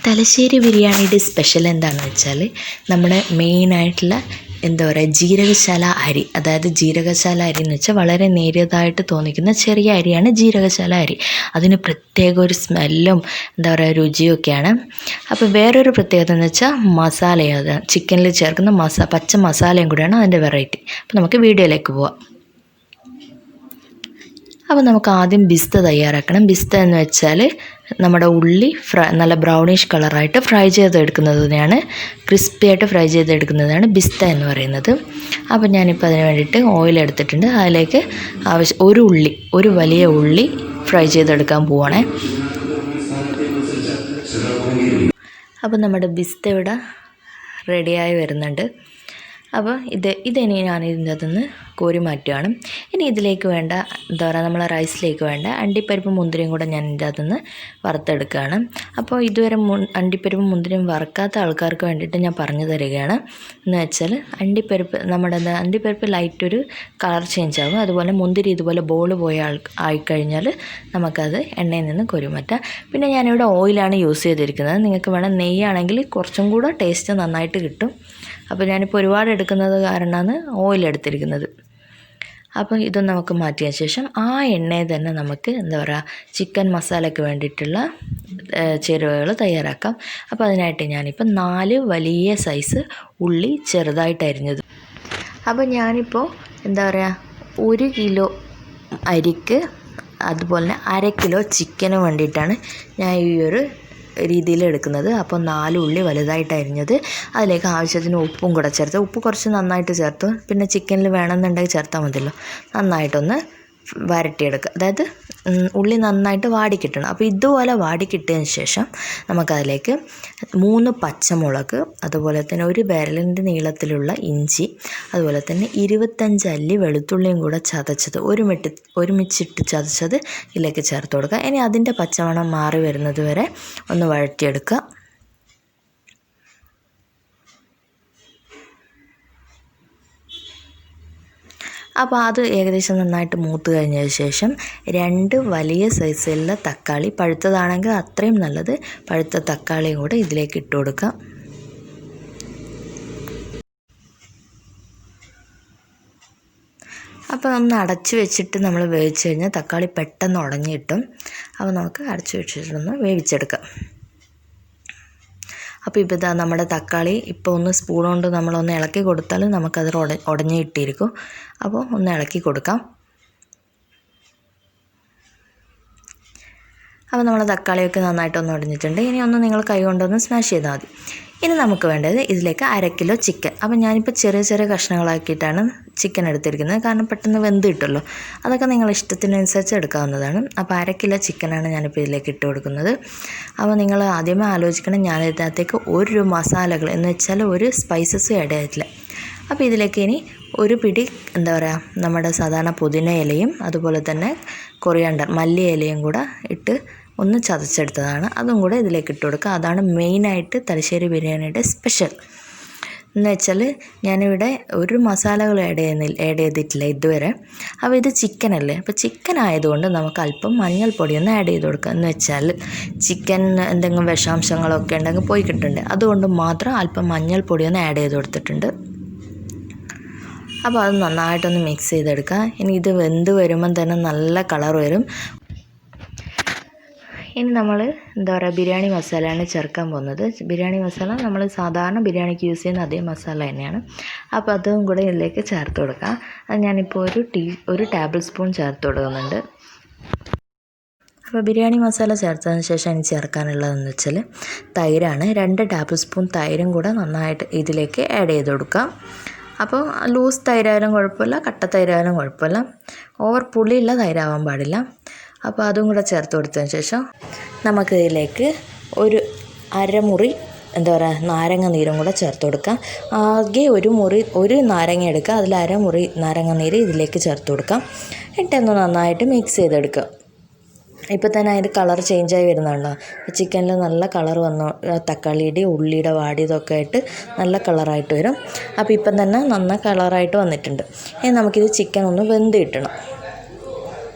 തലശ്ശേരി ബിരിയാണിയുടെ സ്പെഷ്യൽ എന്താണെന്ന് വെച്ചാൽ നമ്മുടെ മെയിനായിട്ടുള്ള എന്താ പറയുക ജീരകശാല അരി, അതായത് ജീരകശാല അരി എന്ന് വെച്ചാൽ വളരെ നേരിയതായിട്ട് തോന്നിക്കുന്ന ചെറിയ അരിയാണ് ജീരകശാല അരി. അതിന് പ്രത്യേക ഒരു സ്മെല്ലും എന്താ പറയുക രുചിയൊക്കെയാണ്. അപ്പോൾ വേറൊരു പ്രത്യേകത എന്ന് വെച്ചാൽ മസാലയും, അത് ചിക്കനിൽ ചേർക്കുന്ന പച്ച മസാലയും കൂടിയാണ് അതിൻ്റെ വെറൈറ്റി. അപ്പോൾ നമുക്ക് വീഡിയോയിലേക്ക് പോവാം. അപ്പോൾ നമുക്ക് ആദ്യം ബിസ്ത തയ്യാറാക്കണം. ബിസ്ത എന്ന് വെച്ചാൽ നമ്മുടെ ഉള്ളി നല്ല ബ്രൗണിഷ് കളറായിട്ട് ഫ്രൈ ചെയ്തെടുക്കുന്നതിനെയാണ്, ക്രിസ്പിയായിട്ട് ഫ്രൈ ചെയ്തെടുക്കുന്നതാണ് ബിസ്ത എന്ന് പറയുന്നത്. അപ്പോൾ ഞാനിപ്പോൾ അതിന് വേണ്ടിയിട്ട് ഓയിൽ എടുത്തിട്ടുണ്ട്. അതിലേക്ക് ഒരു വലിയ ഉള്ളി ഫ്രൈ ചെയ്തെടുക്കാൻ പോവാണേ. അപ്പോൾ നമ്മുടെ ബിസ്ത ഇവിടെ റെഡിയായി വരുന്നുണ്ട്. അപ്പോൾ ഇതിനി ഞാൻ ഇതിൻ്റെ അകത്തുനിന്ന് കോരി മാറ്റുകയാണ്. ഇനി ഇതിലേക്ക് വേണ്ട എന്താ പറയുക, നമ്മളെ റൈസിലേക്ക് വേണ്ട അണ്ടിപ്പരിപ്പും മുന്തിരിയും കൂടെ ഞാൻ ഇതിൻ്റെ അകത്തുനിന്ന് വറുത്തെടുക്കുകയാണ്. അപ്പോൾ ഇതുവരെ അണ്ടിപ്പരിപ്പും മുന്തിരിയും വറുക്കാത്ത ആൾക്കാർക്ക് വേണ്ടിയിട്ട് ഞാൻ പറഞ്ഞു തരികയാണ്. എന്ന് വെച്ചാൽ അണ്ടിപ്പരിപ്പ് ലൈറ്റ് ഒരു കളർ ചേഞ്ച് ആകും. അതുപോലെ മുന്തിരി ഇതുപോലെ ബോൾ ആയിക്കഴിഞ്ഞാൽ നമുക്കത് എണ്ണയിൽ നിന്ന് കോരി മാറ്റാം. പിന്നെ ഞാനിവിടെ ഓയിലാണ് യൂസ് ചെയ്തിരിക്കുന്നത്. നിങ്ങൾക്ക് വേണം നെയ്യാണെങ്കിൽ കുറച്ചും കൂടെ ടേസ്റ്റ് നന്നായിട്ട് കിട്ടും. അപ്പോൾ ഞാനിപ്പോൾ ഒരുപാട് എടുക്കുന്നത് കാരണമാണ് ഓയിൽ എടുത്തിരിക്കുന്നത്. അപ്പോൾ ഇതൊന്ന് നമുക്ക് മാറ്റിയ ശേഷം ആ എണ്ണയിൽ തന്നെ നമുക്ക് എന്താ പറയുക ചിക്കൻ മസാലയ്ക്ക് വേണ്ടിയിട്ടുള്ള ചേരുവകൾ തയ്യാറാക്കാം. അപ്പോൾ അതിനായിട്ട് ഞാനിപ്പോൾ 4 വലിയ സൈസ് ഉള്ളി ചെറുതായിട്ട് അരിഞ്ഞത്. അപ്പോൾ ഞാനിപ്പോൾ എന്താ പറയുക 1 കിലോ അരിക്ക് അതുപോലെ തന്നെ 1/2 കിലോ ചിക്കന് വേണ്ടിയിട്ടാണ് ഞാൻ ഈ ഒരു രീതിയിൽ എടുക്കുന്നത്. അപ്പോൾ 4 ഉള്ളി വലുതായിട്ട് അരിഞ്ഞത്, അതിലേക്ക് ആവശ്യത്തിന് ഉപ്പും കൂടെ ചേർത്ത്, ഉപ്പ് കുറച്ച് നന്നായിട്ട് ചേർത്തു. പിന്നെ ചിക്കനിൽ വേണമെന്നുണ്ടെങ്കിൽ ചേർത്താൽ മതിയല്ലോ. നന്നായിട്ടൊന്ന് വരട്ടിയെടുക്കുക, അതായത് ഉള്ളി നന്നായിട്ട് വാടിക്കിട്ടണം. അപ്പോൾ ഇതുപോലെ വാടിക്കിട്ടതിന് ശേഷം നമുക്കതിലേക്ക് 3 പച്ചമുളക്, അതുപോലെ തന്നെ 1 വിരലിൻ്റെ നീളത്തിലുള്ള ഇഞ്ചി, അതുപോലെ തന്നെ 25 അല്ലി വെളുത്തുള്ളിയും കൂടെ ചതച്ചത് ഒരുമിച്ചിട്ട് ചതച്ചത് ഇതിലേക്ക് ചേർത്ത് കൊടുക്കുക. ഇനി അതിൻ്റെ പച്ചമണം മാറി വരുന്നത് വരെ ഒന്ന് വഴറ്റിയെടുക്കുക. അപ്പോൾ അത് ഏകദേശം നന്നായിട്ട് മൂത്ത് കഴിഞ്ഞതിന് ശേഷം 2 വലിയ സൈസിലുള്ള തക്കാളി, പഴുത്തതാണെങ്കിൽ അത്രയും നല്ലത്, പഴുത്ത തക്കാളിയും കൂടെ ഇതിലേക്ക് ഇട്ട് കൊടുക്കാം. അപ്പോൾ ഒന്ന് അടച്ച് വെച്ചിട്ട് നമ്മൾ വേവിച്ച് കഴിഞ്ഞാൽ തക്കാളി പെട്ടെന്ന് ഉടഞ്ഞ് കിട്ടും. അപ്പോൾ നമുക്ക് അടച്ച് വെച്ചിട്ടൊന്ന് വേവിച്ചെടുക്കാം. അപ്പോൾ ഇപ്പോൾ ഇതാ നമ്മുടെ തക്കാളി ഇപ്പോൾ ഒന്ന് സ്പൂൺ കൊണ്ട് നമ്മളൊന്ന് ഇളക്കി കൊടുത്താൽ നമുക്കത് ഉടഞ്ഞ് കിട്ടിയിരിക്കും. അപ്പോൾ ഒന്ന് ഇളക്കി കൊടുക്കാം. അപ്പോൾ നമ്മൾ തക്കാളിയൊക്കെ നന്നായിട്ടൊന്ന് ഉടഞ്ഞിട്ടുണ്ട്. ഇനി ഒന്ന് നിങ്ങൾ കൈ കൊണ്ടൊന്ന് സ്മാഷ് ചെയ്താൽ മതി. ഇനി നമുക്ക് വേണ്ടത് ഇതിലേക്ക് 1/2 കിലോ ചിക്കൻ. അപ്പോൾ ഞാനിപ്പോൾ ചെറിയ ചെറിയ കഷ്ണങ്ങളാക്കിയിട്ടാണ് ചിക്കൻ എടുത്തിരിക്കുന്നത്, കാരണം പെട്ടെന്ന് വെന്ത് കിട്ടുമല്ലോ. അതൊക്കെ നിങ്ങൾ ഇഷ്ടത്തിനനുസരിച്ച് എടുക്കാവുന്നതാണ്. അപ്പോൾ 1/2 കിലോ ചിക്കനാണ് ഞാനിപ്പോൾ ഇതിലേക്ക് ഇട്ട് കൊടുക്കുന്നത്. അപ്പോൾ നിങ്ങൾ ആദ്യമേ ആലോചിക്കണം, ഞാൻ ഇതിനകത്തേക്ക് ഒരു മസാലകൾ എന്ന് വെച്ചാൽ ഒരു സ്പൈസസും ആഡ് ചെയ്തിട്ടില്ല. അപ്പോൾ ഇതിലേക്ക് ഇനി ഒരു പിടി എന്താ പറയുക നമ്മുടെ സാധാരണ പുതിന ഇലയും അതുപോലെ തന്നെ കൊറിയാണ്ടർ മല്ലി ഇലയും കൂടെ ഇട്ട് ഒന്ന് ചതച്ചെടുത്തതാണ്, അതും കൂടെ ഇതിലേക്ക് ഇട്ട് കൊടുക്കുക. അതാണ് മെയിനായിട്ട് തലശ്ശേരി ബിരിയാണിയുടെ സ്പെഷ്യൽ. എന്ന് വെച്ചാൽ ഞാനിവിടെ ഒരു മസാലകൾ ആഡ് ചെയ്തിട്ടില്ല ഇതുവരെ. അപ്പോൾ ഇത് ചിക്കനല്ലേ, അപ്പോൾ ചിക്കൻ ആയതുകൊണ്ട് നമുക്ക് അല്പം മഞ്ഞൾപ്പൊടി ഒന്ന് ആഡ് ചെയ്ത് കൊടുക്കുക. എന്ന് വെച്ചാൽ ചിക്കൻ എന്തെങ്കിലും വിഷാംശങ്ങളൊക്കെ ഉണ്ടെങ്കിൽ പോയി കിട്ടുന്നുണ്ട്, അതുകൊണ്ട് മാത്രം അല്പം മഞ്ഞൾപ്പൊടി ഒന്ന് ആഡ് ചെയ്ത് കൊടുത്തിട്ടുണ്ട്. അപ്പോൾ അത് നന്നായിട്ടൊന്ന് മിക്സ് ചെയ്തെടുക്കുക. ഇനി ഇത് വെന്ത് വരുമ്പം തന്നെ നല്ല കളർ വരും. ഇനി നമ്മൾ എന്താ പറയുക ബിരിയാണി മസാലയാണ് ചേർക്കാൻ പോകുന്നത്. ബിരിയാണി മസാല നമ്മൾ സാധാരണ ബിരിയാണിക്ക് യൂസ് ചെയ്യുന്ന അതേ മസാല തന്നെയാണ്. അപ്പോൾ അതും കൂടെ ഇതിലേക്ക് ചേർത്ത് കൊടുക്കാം. അത് ഞാനിപ്പോൾ ഒരു ടേബിൾ സ്പൂൺ ചേർത്ത് കൊടുക്കുന്നുണ്ട്. അപ്പോൾ ബിരിയാണി മസാല ചേർത്തതിന് ശേഷം എനിക്ക് ചേർക്കാനുള്ളതെന്ന് വെച്ചാൽ തൈരാണ്. 2 ടേബിൾ സ്പൂൺ തൈരും കൂടെ നന്നായിട്ട് ഇതിലേക്ക് ആഡ് ചെയ്ത് കൊടുക്കാം. അപ്പോൾ ലൂസ് തൈരായാലും കുഴപ്പമില്ല, കട്ട തൈരായാലും കുഴപ്പമില്ല, ഓവർ പുളിയുള്ള തൈരാവാൻ പാടില്ല. അപ്പോൾ അതും കൂടെ ചേർത്ത് കൊടുത്തതിന് ശേഷം നമുക്കിതിലേക്ക് ഒരു അരമുറി എന്താ പറയുക നാരങ്ങ നീരും കൂടെ ചേർത്ത് കൊടുക്കാം. ആകെ ഒരു നാരങ്ങ എടുക്കുക, അതിൽ അരമുറി നാരങ്ങ നീര് ഇതിലേക്ക് ചേർത്ത് കൊടുക്കാം. എന്നിട്ടൊന്ന് നന്നായിട്ട് മിക്സ് ചെയ്തെടുക്കുക. ഇപ്പോൾ തന്നെ അതിൻ്റെ കളർ ചേഞ്ചായി വരുന്നുണ്ടോ? ചിക്കനിൽ നല്ല കളർ വന്നു, തക്കാളിയുടെ ഉള്ളിയുടെ വാടിയതൊക്കെ ആയിട്ട് നല്ല കളറായിട്ട് വരും. അപ്പോൾ ഇപ്പം തന്നെ നന്ന കളറായിട്ട് വന്നിട്ടുണ്ട്. ഇനി നമുക്കിത് ചിക്കൻ ഒന്ന് വെന്ത് കിട്ടണം.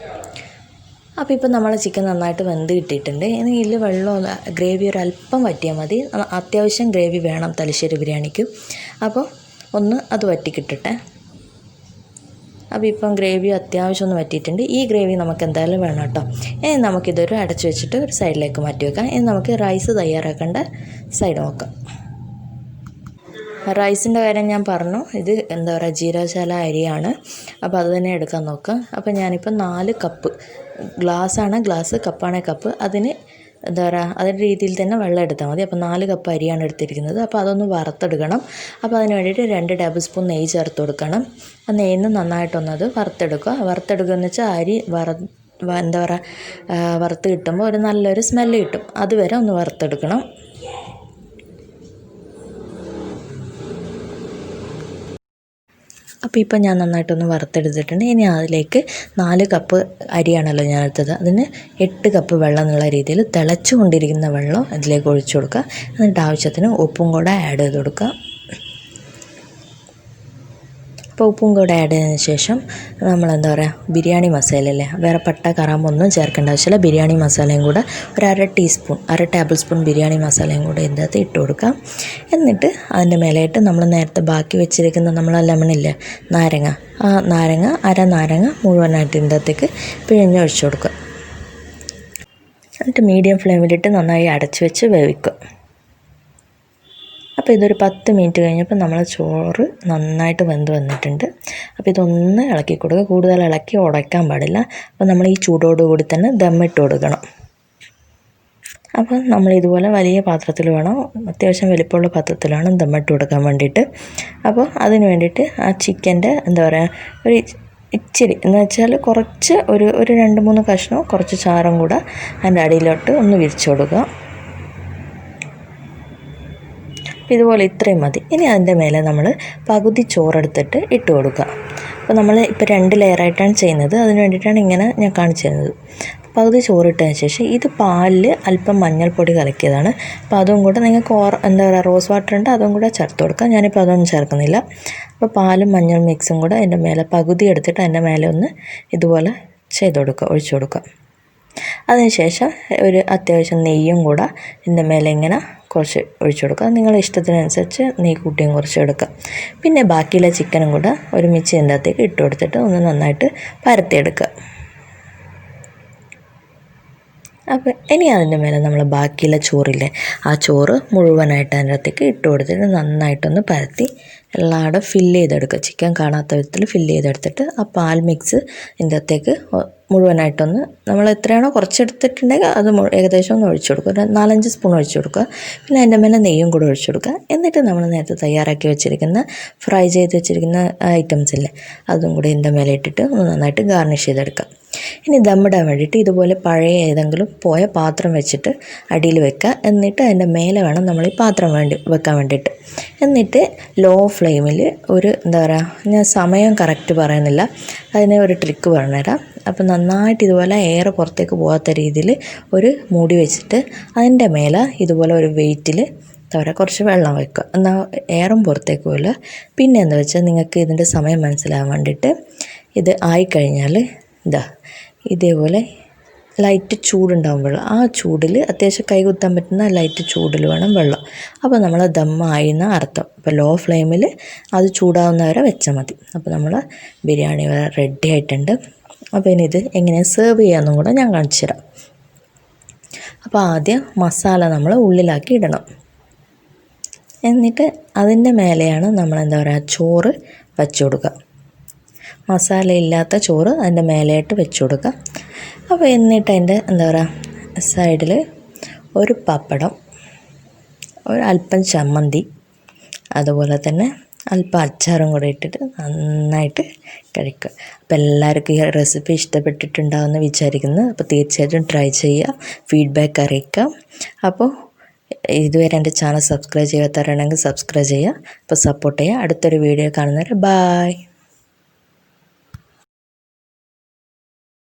അപ്പോൾ ഇപ്പോൾ നമ്മളെ ചിക്കൻ നന്നായിട്ട് വെന്ത് കിട്ടിയിട്ടുണ്ട്. ഇനി ഇതിൽ വെള്ളം ഗ്രേവി ഒരല്പം വറ്റിയാൽ മതി. അത്യാവശ്യം ഗ്രേവി വേണം തലശ്ശേരി ബിരിയാണിക്ക്. അപ്പോൾ ഒന്ന് അത് വറ്റിക്കിട്ടട്ടെ. അപ്പോൾ ഇപ്പം ഗ്രേവി അത്യാവശ്യം ഒന്ന് വറ്റിയിട്ടുണ്ട്. ഈ ഗ്രേവി നമുക്ക് എന്തായാലും വേണം കേട്ടോ. ഇനി നമുക്കിതൊരു അടച്ച് വെച്ചിട്ട് ഒരു സൈഡിലേക്ക് മാറ്റി വെക്കാം. ഇനി നമുക്ക് റൈസ് തയ്യാറാക്കേണ്ട സൈഡ് നോക്കാം. റൈസിൻ്റെ കാര്യം ഞാൻ പറഞ്ഞു, ഇത് എന്താ പറയുക ജീരകശാല അരിയാണ്. അപ്പോൾ അത് തന്നെ എടുക്കാൻ നോക്കാം. അപ്പോൾ ഞാനിപ്പോൾ 4 കപ്പ് ഗ്ലാസ് കപ്പാണേ കപ്പ്, അതിന് എന്താ പറയുക അതിൻ്റെ രീതിയിൽ തന്നെ വെള്ളം എടുത്താൽ മതി. അപ്പോൾ 4 കപ്പ് അരിയാണ് എടുത്തിരിക്കുന്നത്. അപ്പോൾ അതൊന്ന് വറുത്തെടുക്കണം. അപ്പോൾ അതിന് വേണ്ടിയിട്ട് 2 ടേബിൾ സ്പൂൺ നെയ്യ് ചേർത്ത് കൊടുക്കണം. ആ നെയ്യിൽ നന്നായിട്ടൊന്നത് വറുത്തെടുക്കുക എന്ന് വെച്ചാൽ അരി എന്താ പറയുക വറുത്ത് കിട്ടുമ്പോൾ ഒരു നല്ലൊരു സ്മെല്ല് കിട്ടും. അതുവരെ ഒന്ന് വറുത്തെടുക്കണം. അപ്പോൾ ഇപ്പോൾ ഞാൻ നന്നായിട്ടൊന്ന് വറുത്തെടുത്തിട്ടുണ്ട്. ഇനി അതിലേക്ക് 4 കപ്പ് അരിയാണല്ലോ ഞാൻ എടുത്തത്, അതിന് 8 കപ്പ് വെള്ളം എന്നുള്ള രീതിയിൽ തിളച്ചു കൊണ്ടിരിക്കുന്ന വെള്ളം അതിലേക്ക് ഒഴിച്ചു കൊടുക്കുക. എന്നിട്ട് ആവശ്യത്തിന് ഉപ്പും കൂടെ ആഡ് ചെയ്ത് കൊടുക്കുക. അപ്പോൾ ഉപ്പും കൂടെ ആഡ് ചെയ്തതിന് ശേഷം നമ്മളെന്താ പറയുക ബിരിയാണി മസാലയല്ലേ, വേറെ പട്ട കറാമ്പൊന്നും ചേർക്കേണ്ട ആവശ്യമില്ല. ബിരിയാണി മസാലയും കൂടെ ഒരു അര ടേബിൾ സ്പൂൺ ബിരിയാണി മസാലയും കൂടെ ഇതിൻ്റെ അകത്ത് ഇട്ട് കൊടുക്കാം. എന്നിട്ട് അതിൻ്റെ മേലെയായിട്ട് നമ്മൾ നേരത്തെ ബാക്കി വെച്ചിരിക്കുന്ന നമ്മളെ ലെമണില്ലേ, നാരങ്ങ, ആ അര നാരങ്ങ മുഴുവനായിട്ട് ഇതിൻ്റെ അകത്തേക്ക് പിഴിഞ്ഞൊഴിച്ച് കൊടുക്കുക. എന്നിട്ട് മീഡിയം ഫ്ലെയിമിലിട്ട് നന്നായി അടച്ച് വെച്ച് വേവിക്കുക. അപ്പോൾ ഇതൊരു 10 മിനിറ്റ് കഴിഞ്ഞപ്പോൾ നമ്മൾ ചോറ് നന്നായിട്ട് വെന്ത് വന്നിട്ടുണ്ട്. അപ്പോൾ ഇതൊന്ന് ഇളക്കി കൊടുക്കുക. കൂടുതൽ ഇളക്കി ഉടയ്ക്കാൻ പാടില്ല. അപ്പോൾ നമ്മൾ ഈ ചൂടോടുകൂടി തന്നെ ദമ്മിട്ട് കൊടുക്കണം. അപ്പോൾ നമ്മൾ ഇതുപോലെ വലിയ പാത്രത്തിൽ വേണം, അത്യാവശ്യം വലിപ്പമുള്ള പാത്രത്തിൽ വേണം ദമ്മിട്ട് കൊടുക്കാൻ വേണ്ടിയിട്ട്. അപ്പോൾ അതിന് വേണ്ടിയിട്ട് ആ ചിക്കൻ്റെ എന്താ പറയുക ഒരു ഇച്ചിരി എന്ന് വെച്ചാൽ കുറച്ച് ഒരു 2-3 കഷ്ണവും കുറച്ച് ചാറും കൂടെ അതിൻ്റെ അടിയിലോട്ട് ഒന്ന് വിരിച്ചു കൊടുക്കുക. ഇതുപോലെ ഇത്രയും മതി. ഇനി അതിൻ്റെ മേലെ നമ്മൾ പകുതി ചോറെടുത്തിട്ട് ഇട്ട് കൊടുക്കുക. അപ്പോൾ നമ്മൾ ഇപ്പോൾ 2 ലെയറായിട്ടാണ് ചെയ്യുന്നത്, അതിന് വേണ്ടിയിട്ടാണ് ഇങ്ങനെ ഞാൻ കാണിച്ചു തരുന്നത്. പകുതി ചോറിട്ടതിന് ശേഷം ഇത് പാലിൽ അല്പം മഞ്ഞൾപ്പൊടി കലക്കിയതാണ്. അപ്പോൾ അതും കൂടെ നിങ്ങൾക്ക് എന്താ പറയുക റോസ് വാട്ടർ ഉണ്ട്, അതും കൂടെ ചേർത്ത് കൊടുക്കാം. ഞാനിപ്പോൾ അതൊന്നും ചേർക്കുന്നില്ല. അപ്പോൾ പാലും മഞ്ഞൾ മിക്സും കൂടെ അതിൻ്റെ മേലെ പകുതി എടുത്തിട്ട് അതിൻ്റെ മേലെ ഒന്ന് ഇതുപോലെ ഒഴിച്ചു കൊടുക്കുക. അതിനുശേഷം ഒരു അത്യാവശ്യം നെയ്യും കൂടെ ഇതിൻ്റെ മേലെ ഇങ്ങനെ കുറച്ച് ഒഴിച്ചു കൊടുക്കുക. നിങ്ങളുടെ ഇഷ്ടത്തിനനുസരിച്ച് നെയ്യ് കൂട്ടിയും കുറച്ച് എടുക്കുക. പിന്നെ ബാക്കിയുള്ള ചിക്കനും കൂടെ ഒരുമിച്ച് ഇതിൻ്റെ അകത്തേക്ക് ഇട്ട് കൊടുത്തിട്ട് ഒന്ന് നന്നായിട്ട് പരത്തിയെടുക്കുക. അപ്പോൾ ഇനി അതിൻ്റെ മേലെ നമ്മൾ ബാക്കിയുള്ള ചോറില്ലേ, ആ ചോറ് മുഴുവനായിട്ട് അതിൻ്റെ അകത്തേക്ക് ഇട്ട് കൊടുത്തിട്ട് നന്നായിട്ടൊന്ന് പരത്തി എല്ലായിടും ഫില്ല് ചെയ്തെടുക്കുക. ചിക്കൻ കാണാത്ത വിധത്തിൽ ഫില്ല് ചെയ്തെടുത്തിട്ട് ആ പാൽ മിക്സ് ഇതിൻ്റെ അകത്തേക്ക് മുഴുവനായിട്ടൊന്ന് നമ്മൾ എത്രയാണോ കുറച്ചെടുത്തിട്ടുണ്ടെങ്കിൽ അത് ഏകദേശം ഒന്ന് ഒഴിച്ചു കൊടുക്കുക. ഒരു 4-5 സ്പൂൺ ഒഴിച്ചു കൊടുക്കുക. പിന്നെ അതിൻ്റെ മേലെ നെയ്യും കൂടെ ഒഴിച്ചു കൊടുക്കുക. എന്നിട്ട് നമ്മൾ നേരത്തെ തയ്യാറാക്കി വെച്ചിരിക്കുന്ന ഫ്രൈ ചെയ്ത് വെച്ചിരിക്കുന്ന ഐറ്റംസ് ഇല്ലേ, അതും കൂടി ഇതിൻ്റെ മേലെ ഇട്ടിട്ട് ഒന്ന് നന്നായിട്ട് ഗാർണിഷ് ചെയ്തെടുക്കുക. ഇനി ദമ്മിടാൻ വേണ്ടിയിട്ട് ഇതുപോലെ പഴയ ഏതെങ്കിലും പോയ പാത്രം വെച്ചിട്ട് അടിയിൽ വെക്കുക. എന്നിട്ട് അതിൻ്റെ മേലെ വേണം നമ്മൾ ഈ പാത്രം വെക്കാൻ വേണ്ടിയിട്ട്. എന്നിട്ട് ലോ ഫ്ലെയിമിൽ ഒരു എന്താ പറയുക, ഞാൻ സമയം കറക്റ്റ് പറയുന്നില്ല, അതിന് ഒരു ട്രിക്ക് പറഞ്ഞുതരാം. അപ്പോൾ നന്നായിട്ട് ഇതുപോലെ എയർ പുറത്തേക്ക് പോകാത്ത രീതിയിൽ ഒരു മൂടി വെച്ചിട്ട് അതിൻ്റെ മേലെ ഇതുപോലെ ഒരു വെയിറ്റിൽ കുറച്ച് വെള്ളം വയ്ക്കുക. എന്നാൽ എയറും പുറത്തേക്ക് പോകില്ല. പിന്നെ എന്താ വെച്ചാൽ നിങ്ങൾക്ക് ഇതിൻ്റെ സമയം മനസ്സിലാകാൻ വേണ്ടിയിട്ട് ഇത് ആയിക്കഴിഞ്ഞാൽ ഇതേപോലെ ലൈറ്റ് ചൂടുണ്ടാവും വെള്ളം. ആ ചൂടിൽ അത്യാവശ്യം കൈ കുത്താൻ പറ്റുന്ന ലൈറ്റ് ചൂടിൽ വേണം വെള്ളം. അപ്പോൾ നമ്മൾ ദമ്മായിന്ന അർത്ഥം. അപ്പോൾ ലോ ഫ്ലെയിമിൽ അത് ചൂടാവുന്നവരെ വെച്ചാൽ മതി. അപ്പോൾ നമ്മൾ ബിരിയാണി റെഡി ആയിട്ടുണ്ട്. അപ്പോൾ ഇനി ഇത് എങ്ങനെ സെർവ് ചെയ്യാമെന്നും കൂടെ ഞാൻ കാണിച്ചു തരാം. അപ്പോൾ ആദ്യം മസാല നമ്മൾ ഉള്ളിലാക്കി ഇടണം. എന്നിട്ട് അതിൻ്റെ മേലെയാണ് നമ്മൾ എന്താ പറയുക ചോറ് വച്ചു കൊടുക്കുക. മസാല ഇല്ലാത്ത ചോറ് അതിൻ്റെ മേലെയായിട്ട് വെച്ച് കൊടുക്കുക. അപ്പോൾ എന്നിട്ട് അതിൻ്റെ എന്താ പറയുക സൈഡിൽ ഒരു പപ്പടം, ഒരു അല്പം ചമ്മന്തി, അതുപോലെ തന്നെ അല്പം അച്ചാറും കൂടെ ഇട്ടിട്ട് നന്നായിട്ട് കഴിക്കുക. അപ്പോൾ എല്ലാവർക്കും ഈ റെസിപ്പി ഇഷ്ടപ്പെട്ടിട്ടുണ്ടാവുമെന്ന് വിചാരിക്കുന്നു. അപ്പോൾ തീർച്ചയായിട്ടും ട്രൈ ചെയ്യുക, ഫീഡ്ബാക്ക് അറിയിക്കാം. അപ്പോൾ ഇതുവരെ എൻ്റെ ചാനൽ സബ്സ്ക്രൈബ് ചെയ്യാത്തവരാണെങ്കിൽ സബ്സ്ക്രൈബ് ചെയ്യുക. അപ്പോൾ സപ്പോർട്ട് ചെയ്യുക. അടുത്തൊരു വീഡിയോ കാണുന്നവരെ ബായ്.